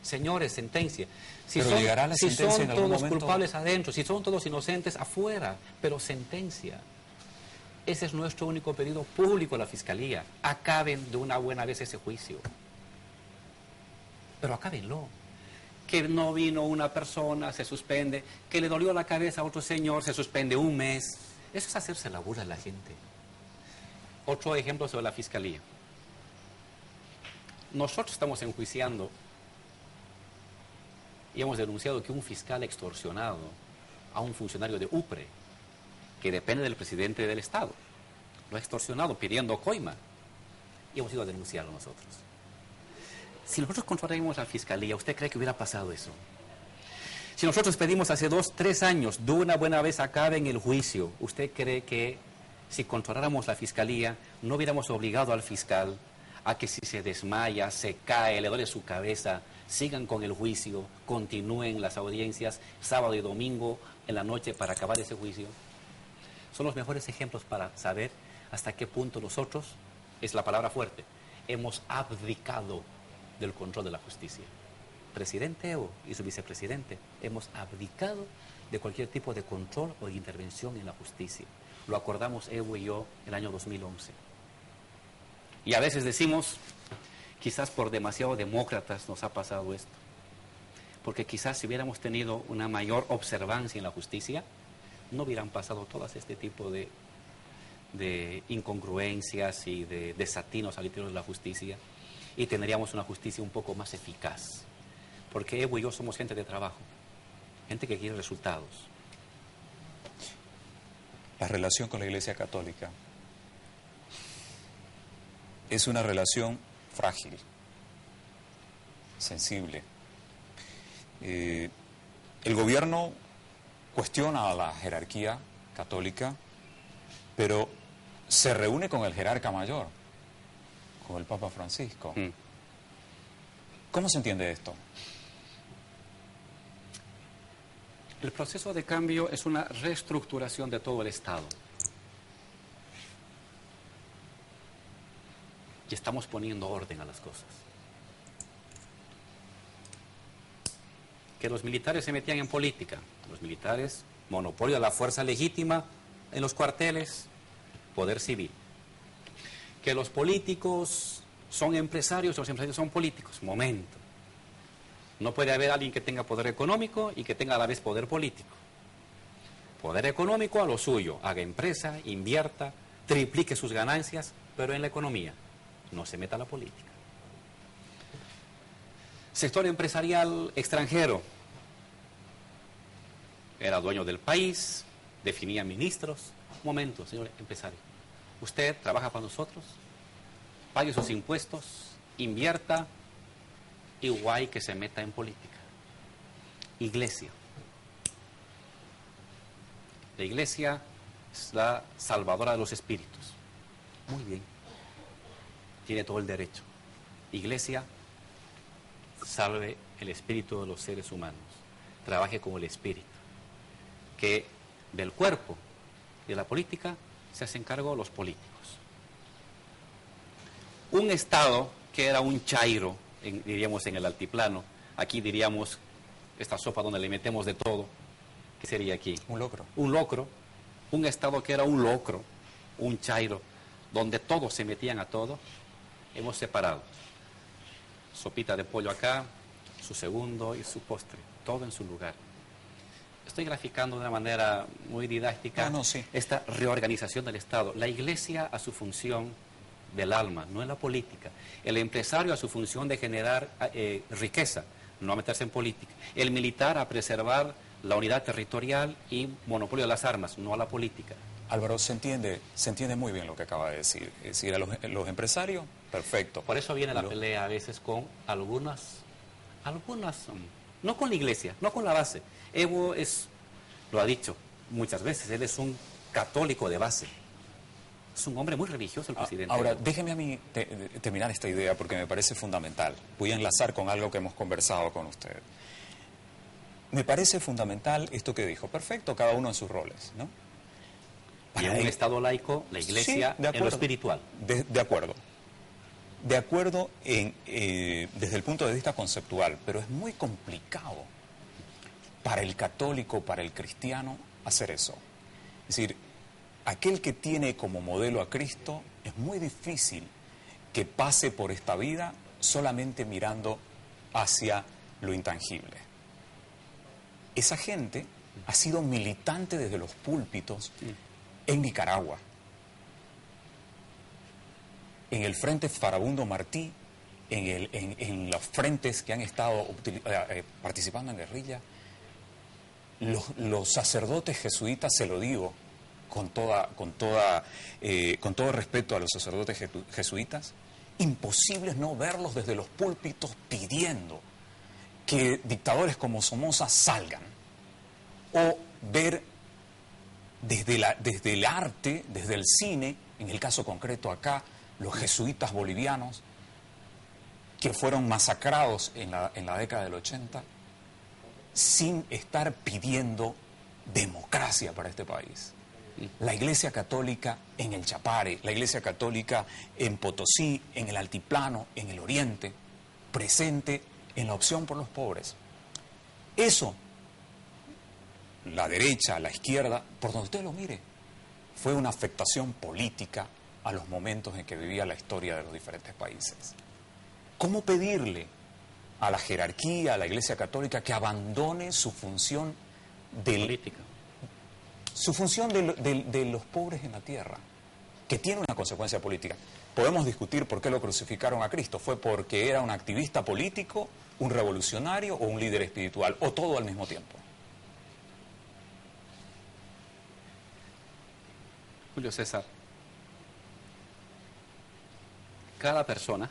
Señores, sentencia. Si pero son, llegará la si sentencia son en algún todos momento... culpables adentro, si son todos inocentes afuera, pero sentencia. Ese es nuestro único pedido público a la Fiscalía. Acaben de una buena vez ese juicio. Pero acábenlo. Que no vino una persona, se suspende. Que le dolió la cabeza a otro señor, se suspende un mes. Eso es hacerse la burla a la gente. Otro ejemplo sobre la Fiscalía. Nosotros estamos enjuiciando y hemos denunciado que un fiscal ha extorsionado a un funcionario de UPRE, que depende del presidente del Estado. Lo ha extorsionado pidiendo coima. Y hemos ido a denunciarlo nosotros. Si nosotros controláramos la Fiscalía, ¿usted cree que hubiera pasado eso? Si nosotros pedimos hace 2, 3 años, de una buena vez acaben el juicio, ¿usted cree que si controláramos la Fiscalía, no hubiéramos obligado al fiscal a que si se desmaya, se cae, le duele su cabeza, sigan con el juicio, continúen las audiencias sábado y domingo en la noche para acabar ese juicio? Son los mejores ejemplos para saber hasta qué punto nosotros, es la palabra fuerte, hemos abdicado del control de la justicia. Presidente Evo y su vicepresidente hemos abdicado de cualquier tipo de control o de intervención en la justicia. Lo acordamos Evo y yo el año 2011. Y a veces decimos, quizás por demasiado demócratas nos ha pasado esto. Porque quizás si hubiéramos tenido una mayor observancia en la justicia, no hubieran pasado todas este tipo de incongruencias y de desatinos al interior de la justicia, y tendríamos una justicia un poco más eficaz. Porque Evo y yo somos gente de trabajo, gente que quiere resultados. La relación con la Iglesia Católica es una relación frágil, sensible. El gobierno cuestiona a la jerarquía católica, pero se reúne con el jerarca mayor, con el Papa Francisco. ¿Cómo se entiende esto? El proceso de cambio es una reestructuración de todo el Estado. y estamos poniendo orden a las cosas. Que los militares se metían en política. Los militares, monopolio de la fuerza legítima en los cuarteles, poder civil. Que los políticos son empresarios, los empresarios son políticos. Momento. No puede haber alguien que tenga poder económico y que tenga a la vez poder político. Poder económico a lo suyo, haga empresa, invierta, triplique sus ganancias, pero en la economía, no se meta a la política. Sector empresarial extranjero, era dueño del país, definía ministros. Un momento, señor empresario, usted trabaja para nosotros, pague sus impuestos, invierta, igual que se meta en política. Iglesia. La iglesia es la salvadora de los espíritus. Muy bien. Tiene todo el derecho. Iglesia, salve el espíritu de los seres humanos. Trabaje como el espíritu. Que del cuerpo y de la política se hacen cargo los políticos. Un Estado que era un chairo, diríamos en el altiplano, aquí diríamos esta sopa donde le metemos de todo, ¿qué sería aquí? Un locro. Un locro, un Estado que era un locro, un chairo, donde todos se metían a todo, hemos separado. Sopita de pollo acá, su segundo y su postre, todo en su lugar. Estoy graficando de una manera muy didáctica Sí. esta reorganización del Estado. La Iglesia a su función del alma, no en la política. El empresario a su función de generar riqueza, no a meterse en política. El militar a preservar la unidad territorial y monopolio de las armas, no a la política. Álvaro, se entiende muy bien lo que acaba de decir. Es decir, a los empresarios, perfecto. Por eso viene la pelea a veces con algunas, no con la iglesia, no con la base. Evo lo ha dicho muchas veces, él es un católico de base. Es un hombre muy religioso el presidente. Ahora, déjeme a mí terminar esta idea porque me parece fundamental. Voy a enlazar con algo que hemos conversado con usted. Me parece fundamental esto que dijo. Perfecto, cada uno en sus roles, ¿no? Y en un Estado laico, la Iglesia sí, en lo espiritual. De acuerdo. De acuerdo desde el punto de vista conceptual, pero es muy complicado para el católico, para el cristiano, hacer eso. Es decir, aquel que tiene como modelo a Cristo, es muy difícil que pase por esta vida solamente mirando hacia lo intangible. Esa gente ha sido militante desde los púlpitos en Nicaragua, en el Frente Farabundo Martí, en los frentes que han estado participando en guerrilla. Los sacerdotes jesuitas, se lo digo con todo respeto a los sacerdotes jesuitas, imposible es no verlos desde los púlpitos pidiendo que dictadores como Somoza salgan, o ver desde el arte, desde el cine, en el caso concreto acá, los jesuitas bolivianos que fueron masacrados en la década del 80, sin estar pidiendo democracia para este país. La Iglesia Católica en el Chapare, la Iglesia Católica en Potosí, en el Altiplano, en el Oriente, presente en la opción por los pobres. Eso, la derecha, la izquierda, por donde usted lo mire, fue una afectación política a los momentos en que vivía la historia de los diferentes países. ¿Cómo pedirle a la jerarquía, a la Iglesia Católica, que abandone su función política? Su función de los pobres en la tierra, que tiene una consecuencia política. Podemos discutir por qué lo crucificaron a Cristo. ¿Fue porque era un activista político, un revolucionario o un líder espiritual? ¿O todo al mismo tiempo? Julio César, cada persona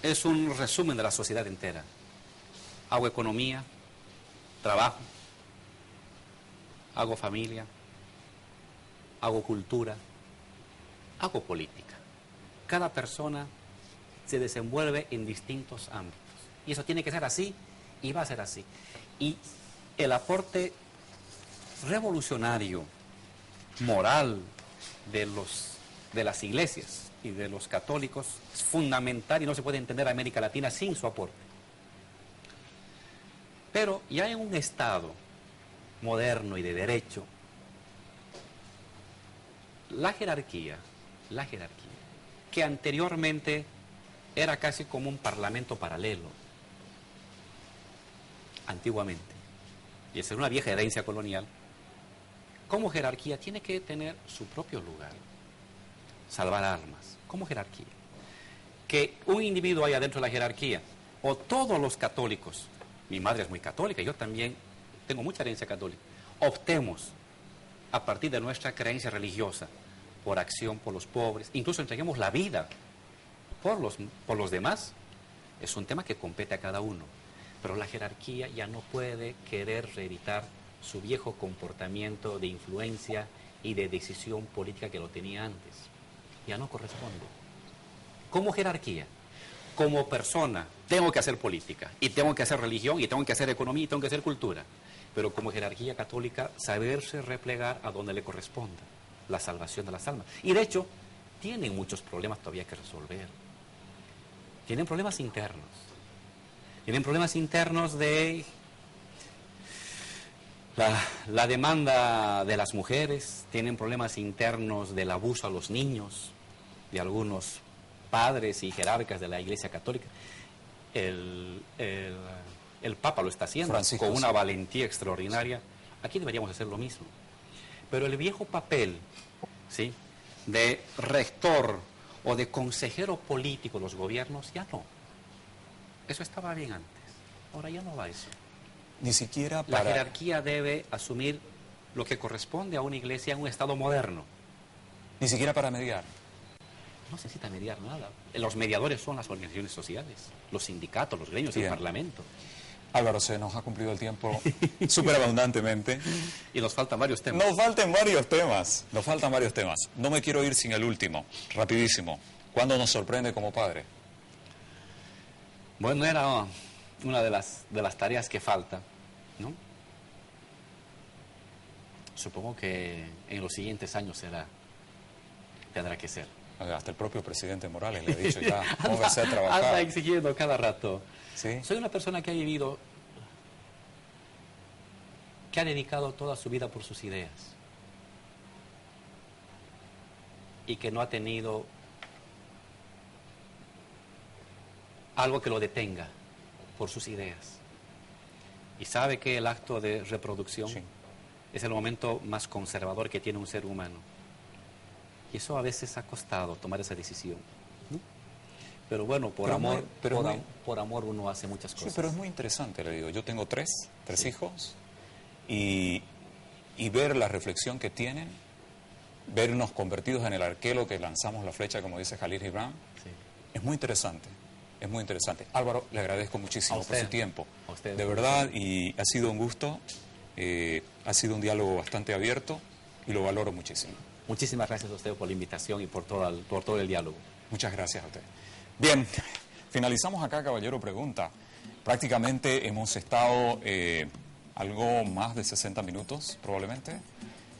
es un resumen de la sociedad entera. Hago economía, trabajo, hago familia, hago cultura, hago política. Cada persona se desenvuelve en distintos ámbitos. Y eso tiene que ser así y va a ser así. Y el aporte revolucionario, moral, de las iglesias y de los católicos es fundamental y no se puede entender a América Latina sin su aporte. Pero ya en un Estado moderno y de derecho, la jerarquía, que anteriormente era casi como un parlamento paralelo, antiguamente, y esa es una vieja herencia colonial, como jerarquía tiene que tener su propio lugar, salvar armas, como jerarquía. Que un individuo haya dentro de la jerarquía, o todos los católicos, mi madre es muy católica, yo también tengo mucha herencia católica, optemos a partir de nuestra creencia religiosa, por acción por los pobres, incluso entreguemos la vida por los demás, es un tema que compete a cada uno. Pero la jerarquía ya no puede querer reeditar su viejo comportamiento de influencia y de decisión política que lo tenía antes. Ya no corresponde. Como jerarquía, como persona, tengo que hacer política, y tengo que hacer religión, y tengo que hacer economía, y tengo que hacer cultura. Pero como jerarquía católica, saberse replegar a donde le corresponda, la salvación de las almas. Y de hecho, tienen muchos problemas todavía que resolver. Tienen problemas internos. Tienen problemas internos de la demanda de las mujeres, tienen problemas internos del abuso a los niños, de algunos padres y jerarcas de la Iglesia Católica. El Papa lo está haciendo Francisco, con una valentía extraordinaria. Aquí deberíamos hacer lo mismo. Pero el viejo papel, ¿sí?, de rector o de consejero político de los gobiernos, ya no. Eso estaba bien antes. Ahora ya no va eso. Ni siquiera para... La jerarquía debe asumir lo que corresponde a una iglesia en un Estado moderno. Ni siquiera para mediar. No se necesita mediar nada. Los mediadores son las organizaciones sociales, los sindicatos, los gremios, el Parlamento. Álvaro, se nos ha cumplido el tiempo súper abundantemente. Y nos faltan varios temas. Nos faltan varios temas. No me quiero ir sin el último, rapidísimo. ¿Cuándo nos sorprende como padre? Bueno, era una de las tareas que falta, ¿no? Supongo que en los siguientes años tendrá que ser. Hasta el propio presidente Morales le ha dicho ya, póngase a trabajar. Anda exigiendo cada rato. ¿Sí? Soy una persona que ha vivido, que ha dedicado toda su vida por sus ideas y que no ha tenido algo que lo detenga por sus ideas. Y sabe que el acto de reproducción es el momento más conservador que tiene un ser humano. Y eso a veces ha costado tomar esa decisión, ¿no? Pero bueno, por amor uno hace muchas cosas. Sí, pero es muy interesante, le digo. Yo tengo tres hijos y ver la reflexión que tienen, vernos convertidos en el arquero que lanzamos la flecha, como dice Jalil Gibran, es muy interesante. Es muy interesante. Álvaro, le agradezco muchísimo por su tiempo. A usted, de verdad, y ha sido un gusto, ha sido un diálogo bastante abierto y lo valoro muchísimo. Muchísimas gracias a usted por la invitación y por todo el diálogo. Muchas gracias a usted. Bien, finalizamos acá, Caballero Pregunta. Prácticamente hemos estado algo más de 60 minutos, probablemente,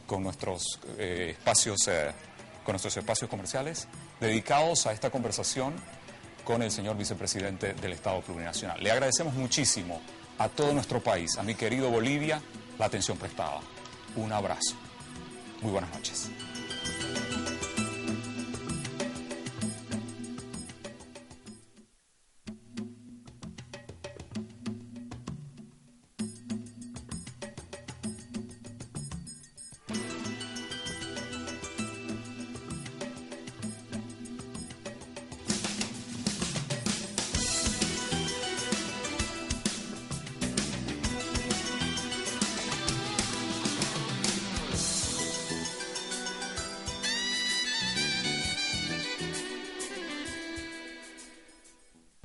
con nuestros espacios comerciales dedicados a esta conversación con el señor vicepresidente del Estado Plurinacional. Le agradecemos muchísimo a todo nuestro país, a mi querido Bolivia, la atención prestada. Un abrazo. Muy buenas noches.